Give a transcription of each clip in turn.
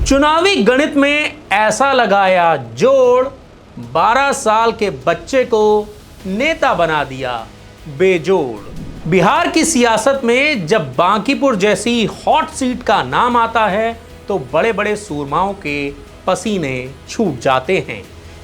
चुनावी गणित में ऐसा लगाया जोड़, 12 साल के बच्चे को नेता बना दिया बेजोड़। बिहार की सियासत में जब बांकीपुर जैसी हॉट सीट का नाम आता है तो बड़े बड़े सूरमाओं के पसीने छूट जाते हैं।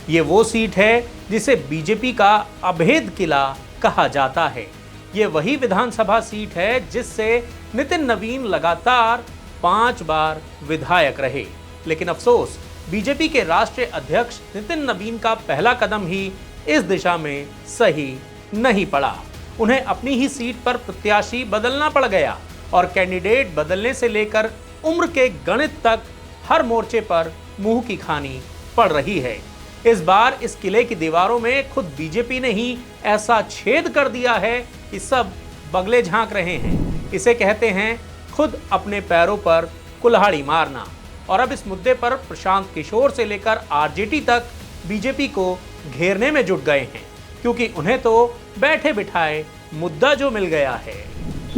ये वो सीट है जिसे बीजेपी का अभेद किला कहा जाता है। ये वही विधानसभा सीट है जिससे नितिन नवीन लगातार 5 बार विधायक रहे। लेकिन अफसोस, बीजेपी के राष्ट्रीय अध्यक्ष नितिन नवीन का पहला कदम ही इस दिशा में सही नहीं पड़ा। उन्हें अपनी ही सीट पर प्रत्याशी बदलना पड़ गया और कैंडिडेट बदलने से लेकर उम्र के गणित तक हर मोर्चे पर मुंह की खानी पड़ रही है। इस बार इस किले की दीवारों में खुद बीजेपी ने ही ऐसा छेद कर दिया है कि सब बगले झांक रहे हैं। इसे कहते हैं खुद अपने पैरों पर कुल्हाड़ी मारना। और अब इस मुद्दे पर प्रशांत किशोर से लेकर आरजेडी तक बीजेपी को घेरने में जुट गए हैं, क्योंकि उन्हें तो बैठे बिठाए मुद्दा जो मिल गया है।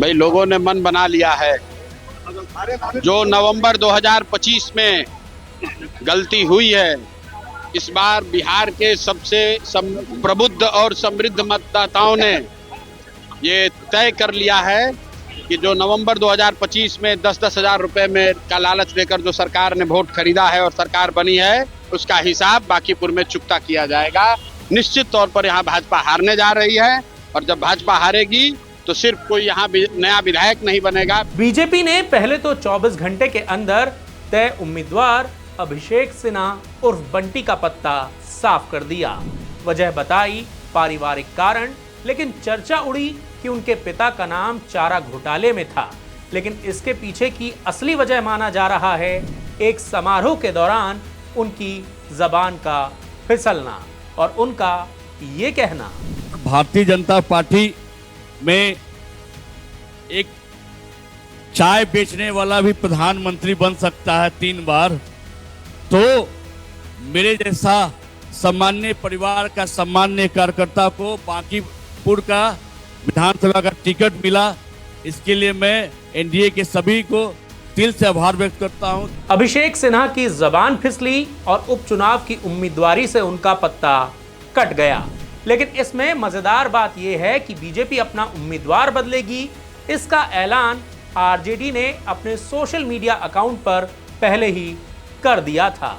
भाई लोगों ने मन बना लिया है, जो नवंबर 2025 में गलती हुई है, इस बार बिहार के सबसे प्रबुद्ध और समृद्ध मतदाताओं ने ये तय कर लिया है कि जो नवंबर 2025 में 10-10 हजार रुपए में का लालच देकर जो सरकार ने वोट खरीदा है और सरकार बनी है, उसका हिसाब बांकीपुर में चुकता किया जाएगा। निश्चित तौर पर यहाँ भाजपा हारने जा रही है और जब भाजपा हारेगी तो सिर्फ कोई यहाँ नया विधायक नहीं बनेगा। बीजेपी ने पहले तो 24 घंटे के अंदर तय उम्मीदवार अभिषेक सिन्हा उर्फ बंटी का पत्ता साफ कर दिया। वजह बताई पारिवारिक कारण, लेकिन चर्चा उड़ी कि उनके पिता का नाम चारा घोटाले में था। लेकिन इसके पीछे की असली वजह माना जा रहा है एक समारोह के दौरान उनकी जबान का फिसलना और उनका ये कहना, भारतीय जनता पार्टी में एक चाय बेचने वाला भी प्रधानमंत्री बन सकता है 3 बार। तो मेरे जैसा सामान्य परिवार का सामान्य कार्यकर्ता को बांकीपुर का विधानसभा का टिकट मिला, इसके लिए मैं एनडीए के सभी को दिल से आभार व्यक्त करता हूं। अभिषेक सिन्हा की जबान फिसली और उपचुनाव की उम्मीदवारी से उनका पत्ता कट गया। लेकिन इसमें मजेदार बात यह है कि बीजेपी अपना उम्मीदवार बदलेगी, इसका ऐलान आरजेडी ने अपने सोशल मीडिया अकाउंट पर पहले ही कर दिया था।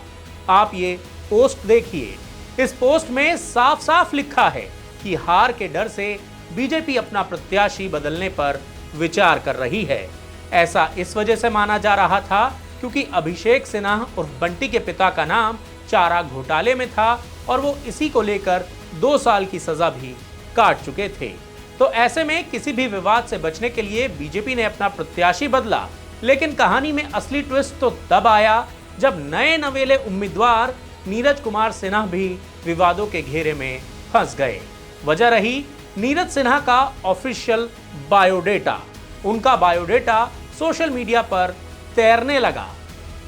आप ये पोस्ट देखिए। इस पोस्ट में साफ साफ लिखा है कि हार के डर से बीजेपी अपना प्रत्याशी बदलने पर विचार कर रही है। ऐसा इस वजह से माना जा रहा था क्योंकि अभिषेक सिन्हा उर्फ बंटी के पिता का नाम चारा घोटाले में था और वो इसी को लेकर 2 साल की सजा भी काट चुके थे। तो ऐसे में किसी भी विवाद से बचने के लिए बीजेपी ने अपना प्रत्याशी बदला। लेकिन कहानी में असली ट्विस्ट तो तब आया जब नए नवेले उम्मीदवार नीरज कुमार सिन्हा भी विवादों के घेरे में फंस गए। वजह रही नीरज सिन्हा का ऑफिशियल बायोडेटा। उनका बायोडेटा सोशल मीडिया पर तैरने लगा।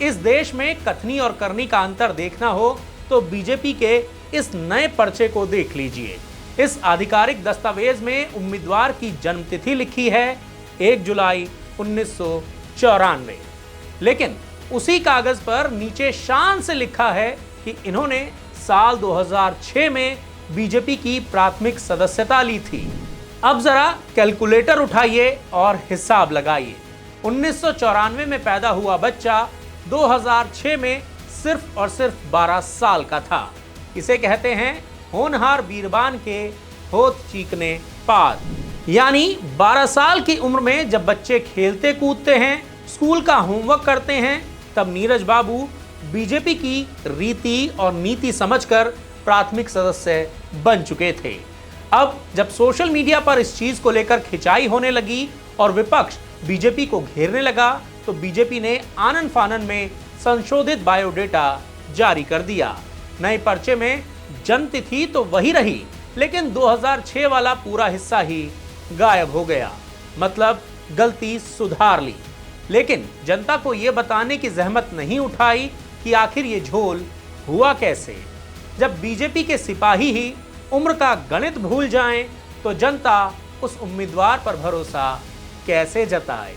इस देश में कथनी और करनी का अंतर देखना हो तो बीजेपी के इस नए पर्चे को देख लीजिए। इस आधिकारिक दस्तावेज में उम्मीदवार की जन्मतिथि लिखी है 1 जुलाई 1994, लेकिन उसी कागज पर नीचे शान से लिखा है कि इन्होंने साल 2006 में बीजेपी की प्राथमिक सदस्यता ली थी। अब जरा कैलकुलेटर उठाइए और हिसाब लगाइए। 1994 में पैदा हुआ बच्चा 2006 में सिर्फ और सिर्फ 12 साल का था। इसे कहते हैं होनहार बीरबान के होत चीकने पाद। यानी 12 साल की उम्र में जब बच्चे खेलते कूदते हैं, स्कूल का होमवर्क करते हैं, तब नीरज बाबू बीजेपी की रीति और नीति समझकर प्राथमिक सदस्य बन चुके थे। अब जब सोशल मीडिया पर इस चीज को लेकर खिंचाई होने लगी और विपक्ष बीजेपी को घेरने लगा तो बीजेपी ने आनन फानन में संशोधित बायोडेटा जारी कर दिया। नए पर्चे में जन्मतिथि तो वही रही, लेकिन 2006 वाला पूरा हिस्सा ही गायब हो गया। मतलब गलती सुधार ली, लेकिन जनता को यह बताने की जहमत नहीं उठाई कि आखिर ये झोल हुआ कैसे। जब बीजेपी के सिपाही ही उम्र का गणित भूल जाएं, तो जनता उस उम्मीदवार पर भरोसा कैसे जताए।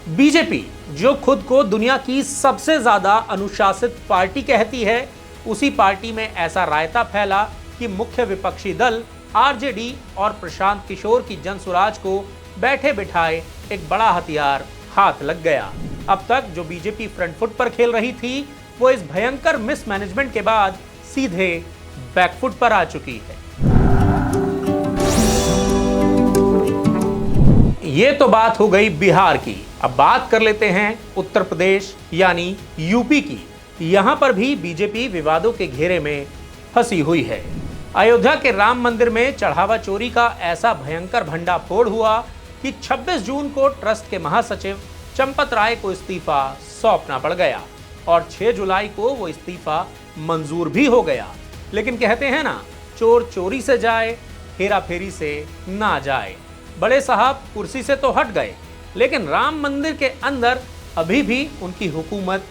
बीजेपी जो खुद को दुनिया की सबसे ज्यादा अनुशासित पार्टी कहती है, उसी पार्टी में ऐसा रायता फैला कि मुख्य विपक्षी दल आरजेडी और प्रशांत किशोर की जनसुराज को बैठे बिठाए एक बड़ा हथियार हाथ लग गया। अब तक जो बीजेपी फ्रंट फुट पर खेल रही थी, वो इस भयंकर मिसमैनेजमेंट के बाद सीधे बैकफुट पर आ चुकी है। ये तो बात हो गई बिहार की। अब बात कर लेते हैं उत्तर प्रदेश यानी यूपी की। यहां पर भी बीजेपी विवादों के घेरे में फंसी हुई है। अयोध्या के राम मंदिर में चढ़ावा चोरी का ऐसा भयंकर भंडाफोड़ हुआ कि 26 जून को ट्रस्ट के महासचिव चंपत राय को इस्तीफा सौंपना पड़ गया और 6 जुलाई को वो इस्तीफा मंजूर भी हो गया। लेकिन कहते हैं ना, चोर चोरी से जाए, हेरा फेरी से ना जाए। बड़े साहब कुर्सी से तो हट गए, लेकिन राम मंदिर के अंदर अभी भी उनकी हुकूमत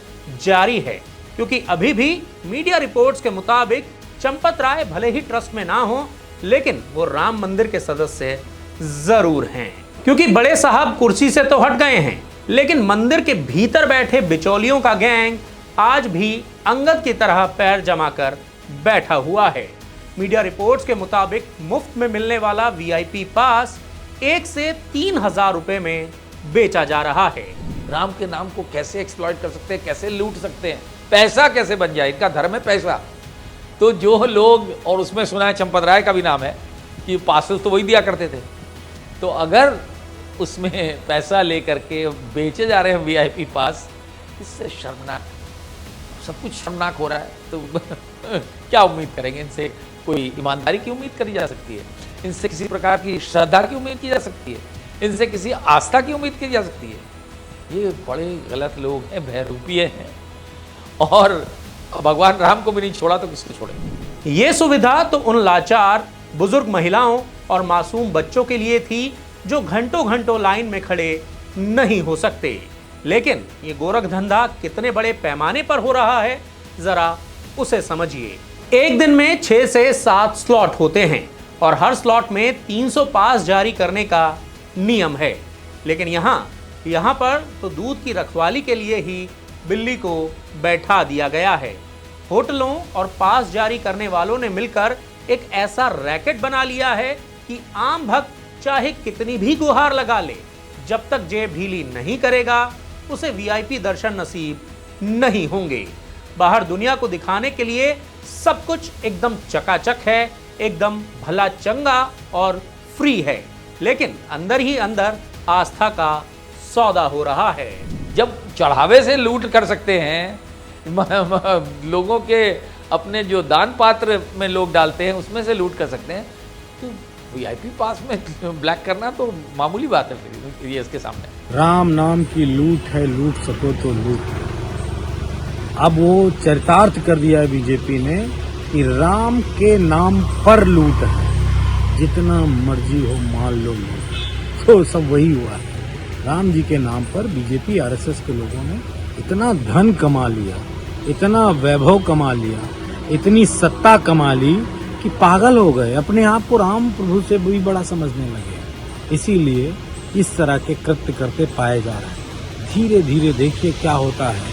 जारी है, क्योंकि अभी भी मीडिया रिपोर्ट्स के मुताबिक चंपत राय भले ही ट्रस्ट में ना हो, लेकिन वो राम मंदिर के सदस्य जरूर हैं। क्योंकि बड़े साहब कुर्सी से तो हट गए हैं, लेकिन मंदिर के भीतर बैठे बिचौलियों का गैंग आज भी अंगद की तरह पैर जमाकर बैठा हुआ है। मीडिया रिपोर्ट्स के मुताबिक मुफ्त में मिलने वाला वीआईपी पास 1 से 3,000 रुपए में बेचा जा रहा है। राम के नाम को कैसे एक्सप्लॉइट कर सकते हैं, कैसे लूट सकते हैं, पैसा कैसे बन जाए, इनका धर्म है पैसा। तो जो लोग, और उसमें सुना है चंपत राय का भी नाम है कि पासेस तो वही दिया करते थे, तो अगर उसमें पैसा लेकर के बेचे जा रहे हैं वीआईपी पास, इससे शर्मनाक, सब कुछ शर्मनाक हो रहा है। तो क्या उम्मीद करेंगे इनसे? कोई ईमानदारी की उम्मीद करी जा सकती है? इनसे किसी प्रकार की श्रद्धा की उम्मीद की जा सकती है? इनसे किसी आस्था की उम्मीद की जा सकती है? ये बड़े गलत लोग हैं, बहरूपिये हैं, और भगवान राम को भी नहीं छोड़ा तो किसको छोड़ेंगे? ये सुविधा तो उन लाचार बुजुर्ग महिलाओं और मासूम बच्चों के लिए थी जो घंटों घंटों लाइन में खड़े नहीं हो सकते। लेकिन ये गोरख धंधा कितने बड़े पैमाने पर हो रहा है, जरा उसे समझिए। एक दिन में 6 से 7 स्लॉट होते हैं और हर स्लॉट में 300 पास जारी करने का नियम है। लेकिन यहाँ पर तो दूध की रखवाली के लिए ही बिल्ली को बैठा दिया गया है। होटलों और पास जारी करने वालों ने मिलकर एक ऐसा रैकेट बना लिया है कि आम भक्त चाहे कितनी भी गुहार लगा ले, जब तक जेब ढीली नहीं करेगा उसे वीआईपी दर्शन नसीब नहीं होंगे। बाहर दुनिया को दिखाने के लिए सब कुछ एकदम चकाचक है, एकदम भला चंगा और फ्री है, लेकिन अंदर ही अंदर आस्था का सौदा हो रहा है। जब चढ़ावे से लूट कर सकते हैं, लोगों के अपने जो दान पात्र में लोग डालते हैं उसमें से लूट कर सकते हैं, तो वीआईपी पास में ब्लैक करना तो मामूली बात है फिर ये इसके सामने। राम नाम की लूट है, लूट सको तो लूट। अब वो चरितार्थ कर दिया है बीजेपी ने कि राम के नाम पर लूट है, जितना मर्जी हो मान लो लूट। तो सब वही हुआ है। राम जी के नाम पर बीजेपी आरएसएस के लोगों ने इतना धन कमा लिया, इतना वैभव कमा लिया, इतनी सत्ता कमा ली कि पागल हो गए, अपने आप को राम प्रभु से भी बड़ा समझने लगे। इसीलिए इस तरह के कृत्य करते पाए जा रहे हैं। धीरे धीरे देखिए क्या होता है,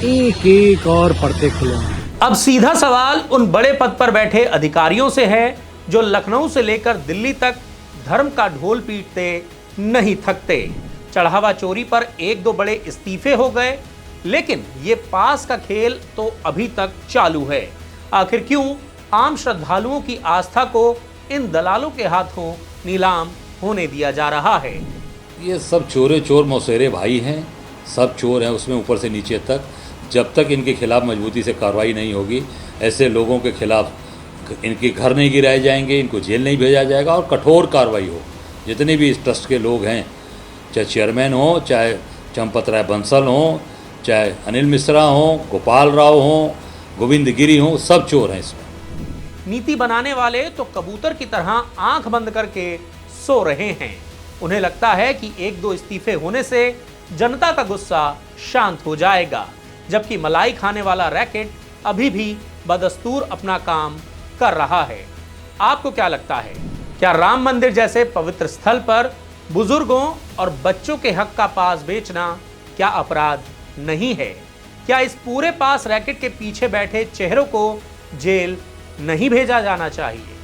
एक एक और परते खुलेंगे। अब सीधा सवाल उन बड़े पद पर बैठे अधिकारियों से है जो लखनऊ से लेकर दिल्ली तक धर्म का ढोल पीटते नहीं थकते। चढ़ावा चोरी पर 1-2 बड़े इस्तीफे हो गए, लेकिन ये पास का खेल तो अभी तक चालू है। आखिर क्यों आम श्रद्धालुओं की आस्था को इन दलालों के हाथों नीलाम होने दिया जा रहा है? ये सब चोरे चोर मौसेरे भाई हैं, सब चोर हैं उसमें ऊपर से नीचे तक। जब तक इनके खिलाफ मजबूती से कार्रवाई नहीं होगी, ऐसे लोगों के खिलाफ इनके घर नहीं गिराए जाएंगे, इनको जेल नहीं भेजा जाएगा और कठोर कार्रवाई हो। जितने भी इस ट्रस्ट के लोग हैं, चाहे चेयरमैन हो, चाहे चंपत राय बंसल हो, चाहे अनिल मिश्रा हो, गोपाल राव हो, गोविंद गिरी हो, सब चोर हैं इसमें। नीति बनाने वाले तो कबूतर की तरह आंख बंद करके सो रहे हैं। उन्हें लगता है कि 1-2 इस्तीफे होने से जनता का गुस्सा शांत हो जाएगा, जबकि मलाई खाने वाला रैकेट अभी भी बदस्तूर अपना काम कर रहा है। आपको क्या लगता है, क्या राम मंदिर जैसे पवित्र स्थल पर बुजुर्गों और बच्चों के हक का पास बेचना क्या अपराध नहीं है? क्या इस पूरे पास रैकेट के पीछे बैठे चेहरों को जेल नहीं भेजा जाना चाहिए?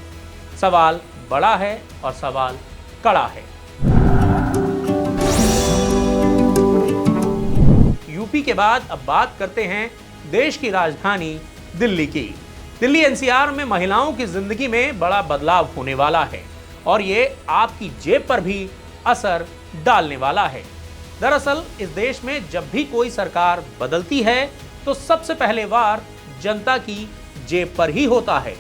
सवाल बड़ा है और सवाल कड़ा है। यूपी के बाद अब बात करते हैं देश की राजधानी दिल्ली की। दिल्ली एनसीआर में महिलाओं की जिंदगी में बड़ा बदलाव होने वाला है और ये आपकी जेब पर भी असर डालने वाला है। दरअसल इस देश में जब भी कोई सरकार बदलती है तो सबसे पहले वार जनता की जेब पर ही होता है।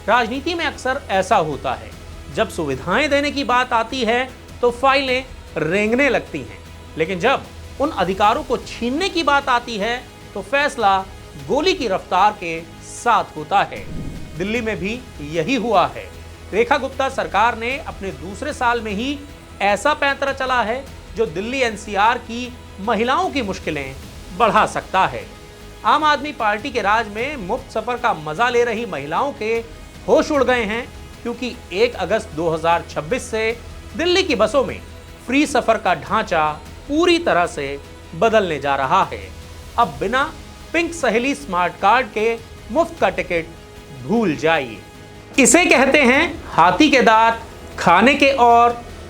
राजनीति में अक्सर ऐसा होता है, जब सुविधाएं देने की बात आती है तो फाइलें रेंगने लगती हैं, लेकिन जब उन अधिकारों को छीनने की बात आती है तो फैसला गोली की रफ्तार के साथ होता है। दिल्ली में भी यही हुआ है। रेखा गुप्ता सरकार ने अपने दूसरे साल में ही ऐसा पैंतरा चला है जो दिल्ली एनसीआर की महिलाओं की मुश्किलें बढ़ा सकता है। आम आदमी पार्टी के राज में मुफ्त सफर का मजा ले रही महिलाओं के होश उड़ गए हैं, क्योंकि 1 अगस्त 2026 से दिल्ली की बसों में फ्री सफर का ढांचा पूरी तरह से बदलने जा रहा है। अब बिना पिंक सहेली स्मार्ट कार्ड के मुफ्त का टिकट भूल जाइए। इसे कहते हैं हाथी के दांत खाने के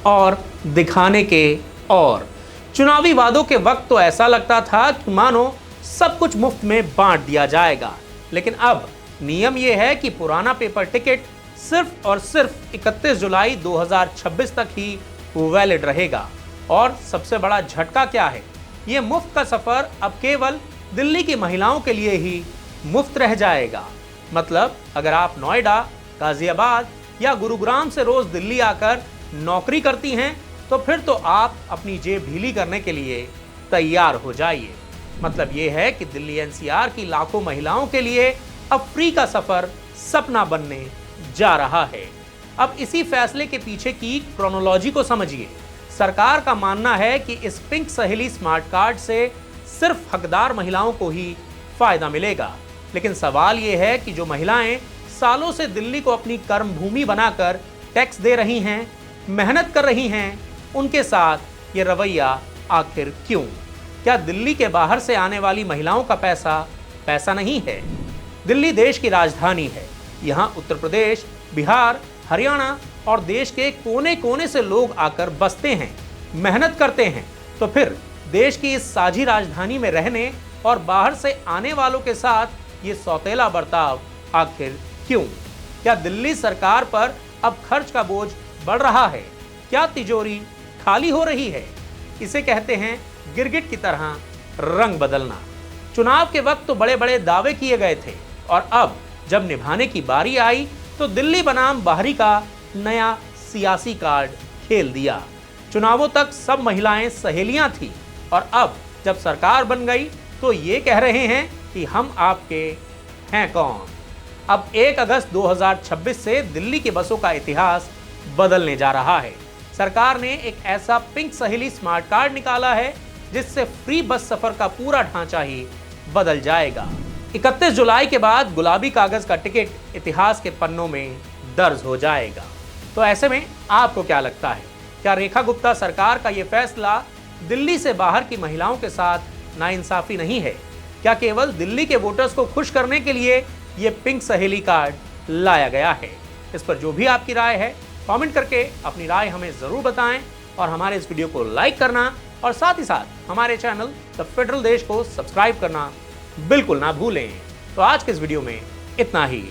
और दिखाने के और। चुनावी वादों के वक्त तो ऐसा लगता था कि मानो सब कुछ मुफ्त में बांट दिया जाएगा, लेकिन अब नियम यह है कि पुराना पेपर टिकट सिर्फ और सिर्फ 31 जुलाई 2026 तक ही वैलिड रहेगा। और सबसे बड़ा झटका क्या है, ये मुफ्त का सफर अब केवल दिल्ली की महिलाओं के लिए ही मुफ्त रह जाएगा। मतलब अगर आप नोएडा, गाजियाबाद या गुरुग्राम से रोज दिल्ली आकर नौकरी करती हैं तो फिर तो आप अपनी जेब ढीली करने के लिए तैयार हो जाइए। मतलब ये है कि दिल्ली एनसीआर की लाखों महिलाओं के लिए अब फ्री का सफर सपना बनने जा रहा है। अब इसी फैसले के पीछे की क्रोनोलॉजी को समझिए। सरकार का मानना है कि इस पिंक सहेली स्मार्ट कार्ड से सिर्फ हकदार महिलाओं को ही फायदा मिलेगा, लेकिन सवाल यह है कि जो महिलाएं सालों से दिल्ली को अपनी कर्म भूमि बनाकर टैक्स दे रही हैं, मेहनत कर रही हैं, उनके साथ ये रवैया आखिर क्यों? क्या दिल्ली के बाहर से आने वाली महिलाओं का पैसा नहीं है? दिल्ली देश की राजधानी है। यहाँ उत्तर प्रदेश, बिहार, हरियाणा और देश के कोने कोने से लोग आकर बसते हैं, मेहनत करते हैं। तो फिर देश की इस साझी राजधानी में रहने और बाहर से आने वालों के साथ ये सौतेला बर्ताव आखिर क्यों? क्या दिल्ली सरकार पर अब खर्च का बोझ बढ़ रहा है? क्या तिजोरी खाली हो रही है? इसे कहते हैं गिरगिट की तरह रंग बदलना। चुनाव के वक्त तो बड़े बड़े दावे किए गए थे और अब जब निभाने की बारी आई तो दिल्ली बनाम बाहरी का नया सियासी कार्ड खेल दिया। चुनावों तक सब महिलाएं सहेलियां थी और अब जब सरकार बन गई तो ये कह रहे हैं कि हम आपके हैं कौन। अब 1 अगस्त 2026 से दिल्ली की बसों का इतिहास बदलने जा रहा है। सरकार ने एक ऐसा पिंक सहेली स्मार्ट कार्ड निकाला है जिससे फ्री बस सफर का पूरा ढांचा ही बदल जाएगा। 31 जुलाई के बाद गुलाबी कागज का टिकट इतिहास के पन्नों में दर्ज हो जाएगा। तो ऐसे में आपको क्या लगता है, क्या रेखा गुप्ता सरकार का यह फैसला दिल्ली से बाहर की महिलाओं के साथ नाइंसाफी नहीं है? क्या केवल दिल्ली के वोटर्स को खुश करने के लिए ये पिंक सहेली कार्ड लाया गया है? इस पर जो भी आपकी राय है कमेंट करके अपनी राय हमें जरूर बताएं और हमारे इस वीडियो को लाइक करना और साथ ही साथ हमारे चैनल द फेडरल देश को सब्सक्राइब करना बिल्कुल ना भूलें। तो आज के इस वीडियो में इतना ही।